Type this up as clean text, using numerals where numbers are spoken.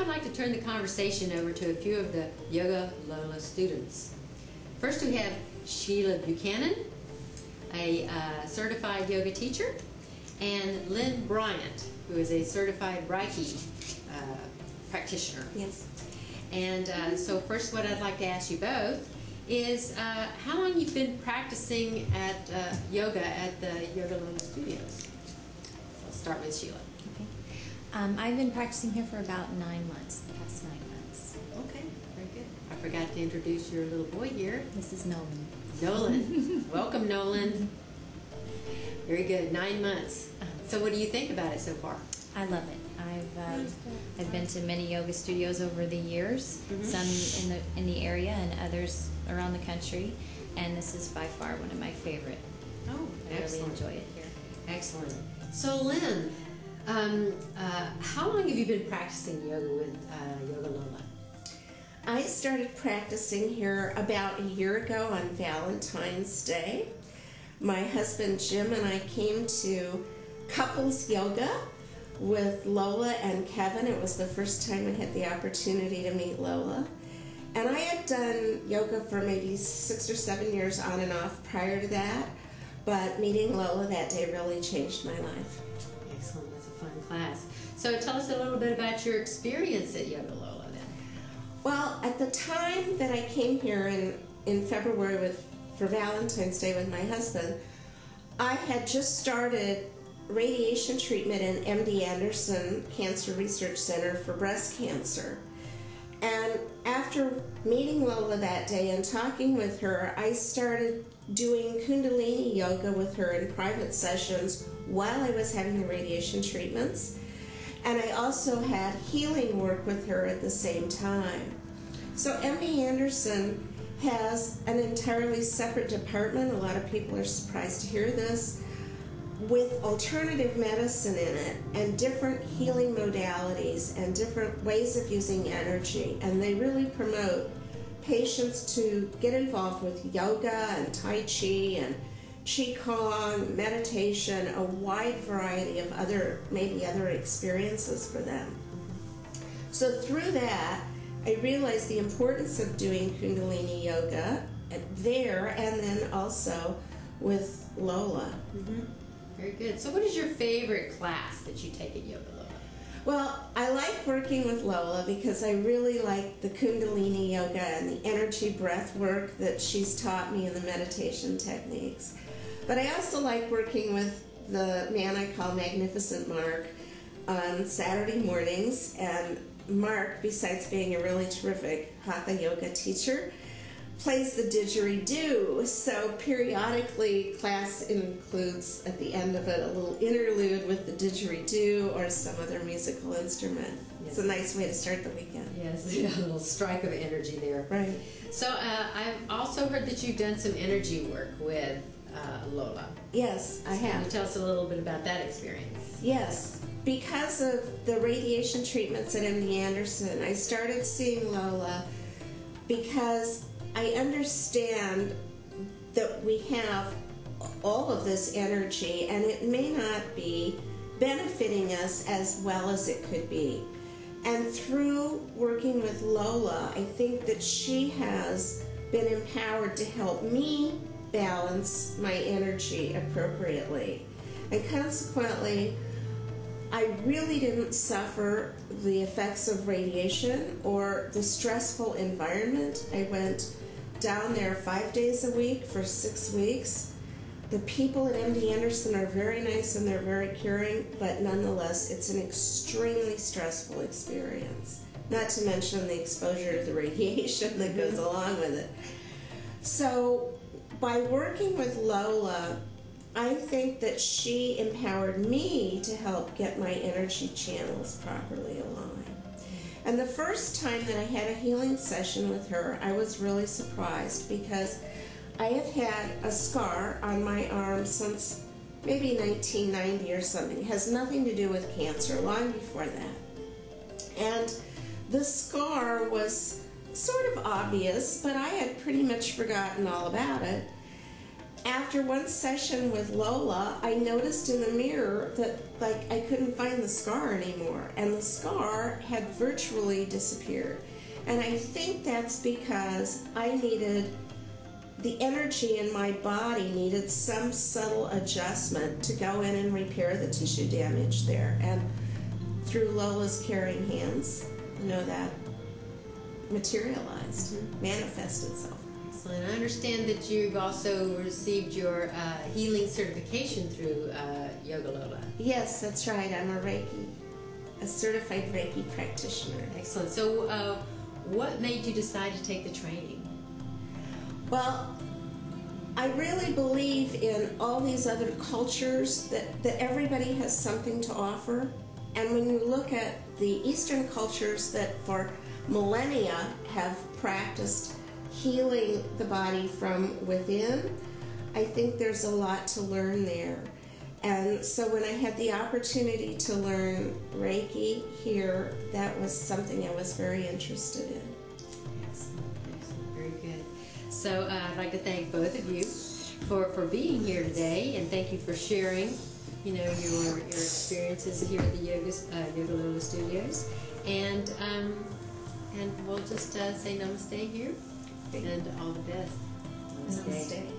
I'd like to turn the conversation over to a few of the Yoga Lola students. First we have Shelia Buchanan, a certified yoga teacher, and Lynn Bryant, who is a certified Reiki practitioner. Yes. And so first what I'd like to ask you both is how long you've been practicing at yoga at the Yoga Lola Studios. Let's start with Shelia. Okay. I've been practicing here for about 9 months, the past 9 months. Okay, very good. I forgot to introduce your little boy here. This is Nolan. Nolan. Welcome, Nolan. Very good, 9 months. So what do you think about it so far? I love it. I've been to many yoga studios over the years, some in the area and others around the country, and this is by far one of my favorite. Oh, I really enjoy it here. Excellent. So Lynn, how long have you been practicing yoga with Yoga Lola? I started practicing here about a year ago on Valentine's Day. My husband Jim and I came to couples yoga with Lola and Kevin. It was the first time I had the opportunity to meet Lola. And I had done yoga for maybe 6 or 7 years on and off prior to that, but meeting Lola that day really changed my life. Excellent, that's a fun class. So tell us a little bit about your experience at Yoga Lola then. Well, at the time that I came here in February for Valentine's Day with my husband, I had just started radiation treatment in MD Anderson Cancer Research Center for breast cancer. And after meeting Lola that day and talking with her, I started doing Kundalini yoga with her in private sessions while I was having the radiation treatments. And I also had healing work with her at the same time. So MD Anderson has an entirely separate department. A lot of people are surprised to hear this, with alternative medicine in it and different healing modalities and different ways of using energy. And they really promote patients to get involved with yoga and Tai Chi and Qigong, meditation, a wide variety of maybe other experiences for them. So through that, I realized the importance of doing Kundalini yoga there and then also with Lola. Very good. So what is your favorite class that you take at Yoga Lola? Well, I like working with Lola because I really like the Kundalini yoga and the energy breath work that she's taught me and the meditation techniques. But I also like working with the man I call Magnificent Mark on Saturday mornings. And Mark, besides being a really terrific Hatha yoga teacher, plays the didgeridoo. So periodically class includes at the end of it a little interlude with the didgeridoo or some other musical instrument. Yes. It's a nice way to start the weekend. Yes, a little strike of energy there. Right. So I've also heard that you've done some energy work with Lola. Yes, I have. Can you tell us a little bit about that experience? Yes. Because of the radiation treatments at MD Anderson, I started seeing Lola because I understand that we have all of this energy and it may not be benefiting us as well as it could be. And through working with Lola, I think that she has been empowered to help me balance my energy appropriately. And consequently, I really didn't suffer the effects of radiation or the stressful environment. I went down there 5 days a week for 6 weeks. The people at MD Anderson are very nice and they're very caring, but nonetheless, it's an extremely stressful experience. Not to mention the exposure to the radiation that goes along with it. So by working with Lola, I think that she empowered me to help get my energy channels properly aligned. And the first time that I had a healing session with her, I was really surprised because I have had a scar on my arm since maybe 1990 or something. It has nothing to do with cancer, long before that. And the scar was sort of obvious, but I had pretty much forgotten all about it. after one session with Lola, I noticed in the mirror that like I couldn't find the scar anymore, and the scar had virtually disappeared. And I think that's because I needed, the energy in my body needed some subtle adjustment to go in and repair the tissue damage there. And through Lola's caring hands, you know, that materialized, manifested itself. Excellent. I understand that you've also received your healing certification through Yoga Lola. Yes, that's right. I'm a certified Reiki practitioner. Excellent. So what made you decide to take the training? Well, I really believe in all these other cultures that everybody has something to offer. And when you look at the Eastern cultures that for millennia have practiced healing the body from within, I think there's a lot to learn there. And so when I had the opportunity to learn Reiki here, that was something I was very interested in. Excellent, excellent, very good. So I'd like to thank both of you for being here today, and thank you for sharing, you know, your experiences here at the Yoga Lola Studios. And we'll just say namaste here, and all the best. Namaste. Namaste.